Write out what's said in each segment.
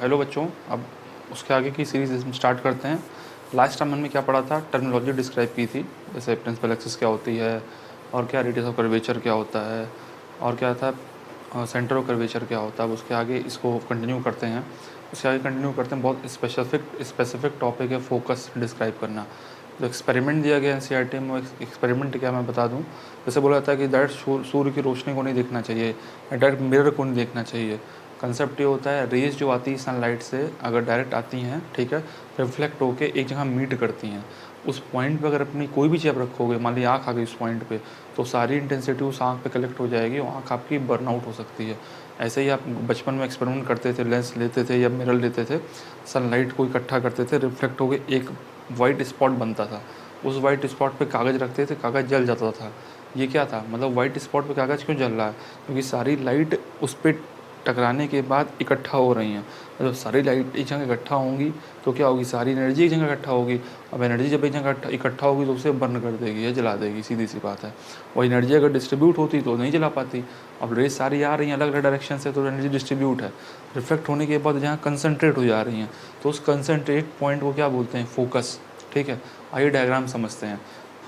Hello बच्चों, अब उसके आगे की सीरीज़ हम स्टार्ट करते हैं। लास्ट टाइम हमने क्या पढ़ा था, टर्मिनोलॉजी डिस्क्राइब की थी, जैसे प्रिंसिपल एक्सिस क्या होती है और क्या रेडियस ऑफ कर्वेचर क्या होता है और क्या था सेंटर ऑफ कर्वेचर क्या होता है। अब उसके आगे इसको कंटिन्यू करते हैं। उसके आगे कंटिन्यू करते हैं, बहुत स्पेसिफिक टॉपिक है फोकस डिस्क्राइब करना। जो एक्सपेरिमेंट दिया गया एनसीईआरटी में, एक्सपेरिमेंट क्या मैं बता दूं। जैसे बोला जाता है कि डायरेक्ट सूर्य की रोशनी को नहीं देखना चाहिए, डायरेक्ट मिरर को नहीं देखना चाहिए। कंसेप्ट ये होता है, रेज जो आती है सनलाइट से अगर डायरेक्ट आती हैं, ठीक है, रिफ्लेक्ट होके एक जगह मीट करती हैं। उस पॉइंट पे अगर अपनी कोई भी चीज़ रखोगे, मान ली आँख आ गई उस पॉइंट पे, तो सारी इंटेंसिटी उस आँख पे कलेक्ट हो जाएगी और आँख आपकी बर्नआउट हो सकती है। ऐसे ही आप बचपन में एक्सपेरिमेंट करते थे, लेंस लेते थे या मिरर लेते थे, सनलाइट को इकट्ठा करते थे, रिफ्लेक्ट होके एक वाइट स्पॉट बनता था। उस वाइट स्पॉट पे कागज़ रखते थे, कागज़ जल जाता था। ये क्या था, मतलब वाइट स्पॉट पे कागज़ क्यों जल रहा है? क्योंकि सारी लाइट उस पर टकराने के बाद इकट्ठा हो रही हैं। मतलब सारी लाइट एक जगह इकट्ठा होंगी तो क्या होगी, सारी एनर्जी एक जगह इकट्ठा होगी। अब एनर्जी जब एक जगह इकट्ठा होगी तो उसे बर्न कर देगी या जला देगी, सीधी सी बात है। और एनर्जी अगर डिस्ट्रीब्यूट होती तो नहीं जला पाती। अब रेज सारी आ रही हैं अलग अलग डायरेक्शन से, तो एनर्जी डिस्ट्रीब्यूट है। रिफ्लेक्ट होने के बाद जहाँ कंसनट्रेट हो जा रही हैं, तो उस कंसनट्रेट पॉइंट को क्या बोलते हैं, फोकस। ठीक है, आइए डायग्राम समझते हैं।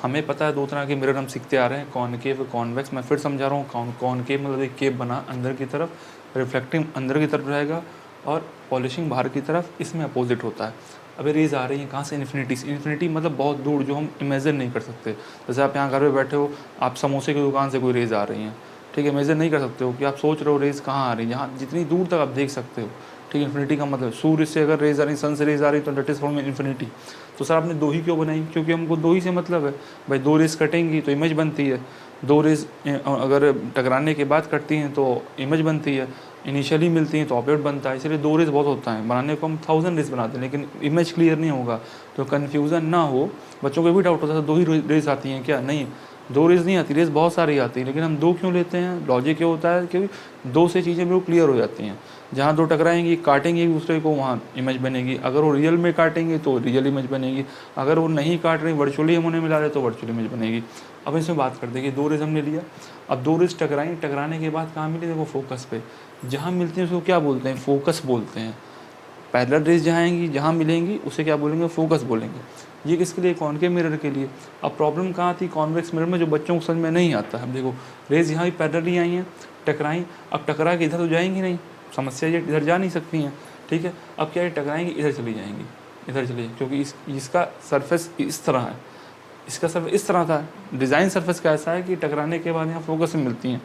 हमें पता है दो तरह के मिरर हम सीखते आ रहे हैं, कॉनकेव कॉन्वेक्स। मैं फिर समझा रहा हूँ, कॉनकेव मतलब एक केव बना अंदर की तरफ, रिफ्लेक्टिंग अंदर की तरफ रहेगा और पॉलिशिंग बाहर की तरफ, इसमें अपोजिट होता है। अभी रेज आ रही है कहाँ से, इन्फिनिटी से। इन्फिनिटी मतलब बहुत दूर, जो हम इमेजिन नहीं कर सकते। जैसे आप यहाँ घर में बैठे हो, आप समोसे की दुकान से कोई रेज आ रही हैं, ठीक है, इमेजिन नहीं कर सकते हो कि आप सोच रहे हो रेज कहाँ आ रही है, जहाँ जितनी दूर तक आप देख सकते हो। ठीक है, इन्फिनिटी का मतलब सूर्य से अगर रेज आ रही, सन से रेज आ रही, तो डेट इज फॉर्म इन्फिनिटी। तो सर आपने दो ही क्यों बनाई? क्योंकि हमको दो ही से मतलब है भाई, दो रेज कटेंगी तो इमेज बनती है, दो रेज अगर टकराने के बाद कटती हैं तो इमेज बनती है, इनिशियली मिलती हैं तो ऑब्जेक्ट बनता है। इसलिए दो रेज बहुत होता है, बनाने को हम 1000 रेज बनाते हैं, लेकिन इमेज क्लियर नहीं होगा। तो कन्फ्यूज़न ना हो, बच्चों को भी डाउट होता है दो ही रेज आती हैं क्या? नहीं, दो रेज नहीं आती, रेज बहुत सारी आती है, लेकिन हम दो क्यों लेते हैं? लॉजिक क्या होता है, क्योंकि दो से चीज़ें बिल्कुल क्लियर हो जाती हैं। जहाँ दो टकराएंगी, काटेंगे एक दूसरे को, वहाँ इमेज बनेगी। अगर वो रियल में काटेंगे तो रियल इमेज बनेगी, अगर वो नहीं काट रही, वर्चुअली हम उन्हें मिला रहे तो वर्चुअल इमेज बनेगी। अब इसमें बात करते हैं कि दो रेज हमने लिया, अब दो रेज टकराएंगे, टकराने के बाद कहाँ मिली, देखो फोकस पे। जहाँ मिलती हैं उसको क्या बोलते हैं, फोकस बोलते हैं। पैरेलल रेज जहाँ आएंगी, जहाँ मिलेंगी, उसे क्या बोलेंगे, फोकस बोलेंगे। ये किसके लिए, कॉनकेव मिरर के लिए। अब प्रॉब्लम कहाँ थी, कॉन्वेक्स मिरर में, जो बच्चों को समझ में नहीं आता है। अब देखो रेज यहाँ भी पैरेलल आई हैं, टकराई, अब टकरा के इधर तो जाएंगी नहीं, समस्या ये इधर जा नहीं सकती हैं। ठीक है, अब क्या है, टकराएंगी इधर चली जाएंगी, इधर चली, क्योंकि इसका सरफेस इस तरह है, इसका सरफेस इस तरह था। डिज़ाइन सरफेस का ऐसा है कि टकराने के बाद यहाँ फोकस में मिलती हैं,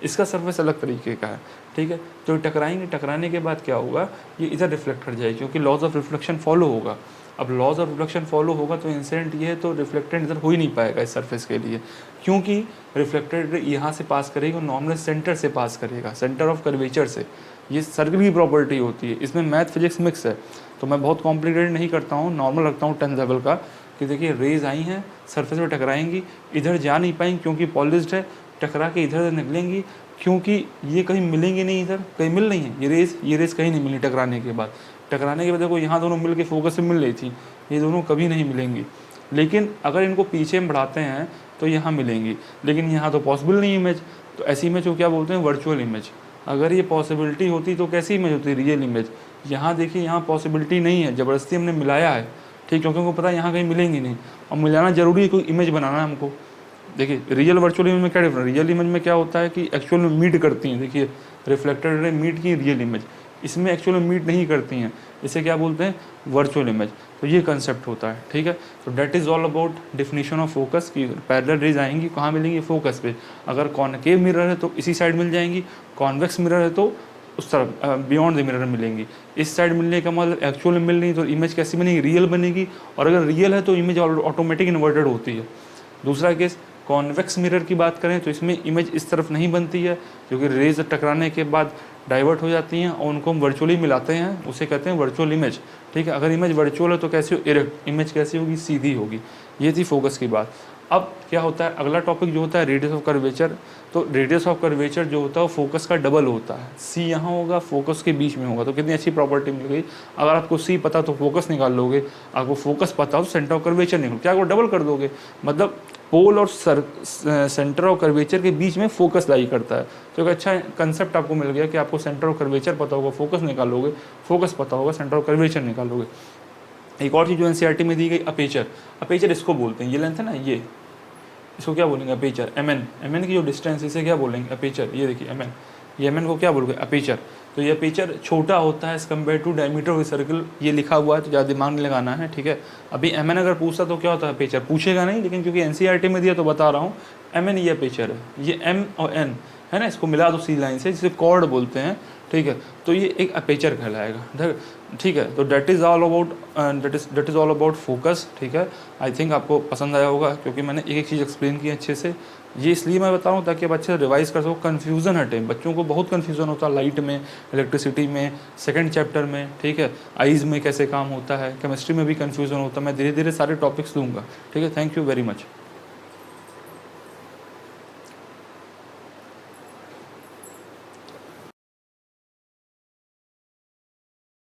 इसका सरफेस अलग तरीके का है। ठीक है, तो टकराएंगे, टकराने के बाद क्या होगा, ये इधर रिफ्लेक्ट कर जाएगी, क्योंकि लॉज ऑफ रिफ्लेक्शन फॉलो होगा। अब लॉज ऑफ रिफ्लेक्शन फॉलो होगा तो इंसिडेंट ये है, तो रिफ्लेक्टेड इधर हो ही नहीं पाएगा इस सरफेस के लिए, क्योंकि रिफ्लेक्टेड यहाँ से पास करेगा, नॉर्मल सेंटर से पास करेगा, सेंटर ऑफ कर्वेचर से। ये सर्कल की प्रॉपर्टी होती है, इसमें मैथ फिजिक्स मिक्स है, तो मैं बहुत कॉम्प्लिकेटेड नहीं करता हूँ, नॉर्मल रखता हूँ 10th लेवल का। कि देखिए रेज आई हैं, सरफेस में टकराएंगी, इधर जा नहीं पाएंगी क्योंकि पॉलिश्ड है, टकरा के इधर निकलेंगी, क्योंकि ये कहीं मिलेंगी नहीं, इधर कहीं मिल रही हैं, ये रेस कहीं नहीं मिली टकराने के बाद। टकराने के बाद देखो यहाँ दोनों मिल के फोकस में मिल रही थी, ये दोनों कभी नहीं मिलेंगी। लेकिन अगर इनको पीछे में बढ़ाते हैं तो यहाँ मिलेंगी, लेकिन यहाँ तो पॉसिबल नहीं इमेज। तो ऐसी इमेज को क्या बोलते हैं, वर्चुअल इमेज। अगर ये पॉसिबिलिटी होती तो कैसी इमेज होती, रियल इमेज। यहाँ देखिए, यहाँ पॉसिबिलिटी नहीं है, ज़बरदस्ती हमने मिलाया है, ठीक, क्योंकि उनको पता है यहाँ कहीं मिलेंगी नहीं, और मिलाना जरूरी है, कोई इमेज बनाना है हमको। देखिए रियल वर्चुअल इमेज में क्या डिफरेंस, रियल इमेज में क्या होता है कि एक्चुअल में मीट करती हैं, देखिए रिफ्लेक्टेड रे मीट की रियल इमेज, इसमें एक्चुअल में मीट नहीं करती हैं, इसे क्या बोलते हैं, वर्चुअल इमेज। तो ये कंसेप्ट होता है। ठीक है, तो that is all about definition of focus की पैरेलल रेज आएंगी, कहाँ मिलेंगी, फोकस पे। अगर कॉनकेव मिरर है तो इसी साइड मिल जाएंगी, कॉन्वेक्स मिरर है तो उस तरफ बियॉन्ड द मिरर मिलेंगी। इस साइड मिलने का मतलब एक्चुअल में मिल रही, तो इमेज कैसी बनेगी, रियल बनेगी। और अगर रियल है तो इमेज ऑटोमेटिक इन्वर्टेड होती है। दूसरा केस कॉन्वेक्स मिरर की बात करें तो इसमें इमेज इस तरफ नहीं बनती है, क्योंकि रेज टकराने के बाद डाइवर्ट हो जाती हैं और उनको हम वर्चुअली मिलाते हैं, उसे कहते हैं वर्चुअल इमेज। ठीक है, अगर इमेज वर्चुअल है तो कैसी, इरेक्ट इमेज कैसी होगी, सीधी होगी। ये थी फोकस की बात। अब क्या होता है, अगला टॉपिक जो होता है रेडियस ऑफ कर्वेचर। तो रेडियस ऑफ कर्वेचर जो होता है वो फोकस का डबल होता है, सी यहाँ होगा, फोकस के बीच में होगा। तो कितनी अच्छी प्रॉपर्टी मिल गई, अगर आपको सी पता तो फोकस निकाल लोगे, आपको फोकस पता हो तो सेंटर ऑफ कर्वेचर निकालो, क्या वो डबल कर दोगे। मतलब पोल और सेंटर और कर्वेचर के बीच में फोकस लाई करता है। तो एक अच्छा कंसेप्ट आपको मिल गया कि आपको सेंटर और कर्वेचर पता होगा, फोकस निकालोगे, फोकस पता होगा, सेंटर और कर्वेचर निकालोगे। एक और चीज़ जो एनसीईआरटी में दी गई, अपेचर। अपेचर इसको बोलते हैं, ये लेंथ है ना, ये इसको क्या बोलेंगे, अपेचर। एमएन की जो डिस्टेंस, इसे क्या बोलेंगे, अपेचर। ये देखिए एमएन, ये एमएन को क्या बोलोगे, अपेचर। तो ये अपेचर छोटा होता है as compare to diameter of circle, ये लिखा हुआ है तो ज़्यादा दिमाग नहीं लगाना है, ठीक है। अभी एमएन अगर पूछता तो क्या होता है, अपेचर। पूछेगा नहीं, लेकिन क्योंकि एनसीईआरटी में दिया तो बता रहा हूँ, एमएन ये अपेचर है, ये एम और एन है ना, इसको मिला दो सी लाइन से, जिसे कॉर्ड बोलते हैं, ठीक है। तो ये एक अपेचर कहलाएगा, ठीक है। तो that is all about focus, ठीक है। आई थिंक आपको पसंद आया होगा, क्योंकि मैंने एक एक चीज़ एक्सप्लेन की अच्छे से। ये इसलिए मैं बताऊँ ताकि आप अच्छे से रिवाइज कर सको, कन्फ्यूज़न हटे। बच्चों को बहुत कन्फ्यूज़न होता है लाइट में, इलेक्ट्रिसिटी में, सेकंड चैप्टर में, ठीक है। आइज़ में कैसे काम होता है, केमिस्ट्री में भी कन्फ्यूज़न होता है। मैं धीरे धीरे सारे टॉपिक्स दूंगा, ठीक है। Thank you very much.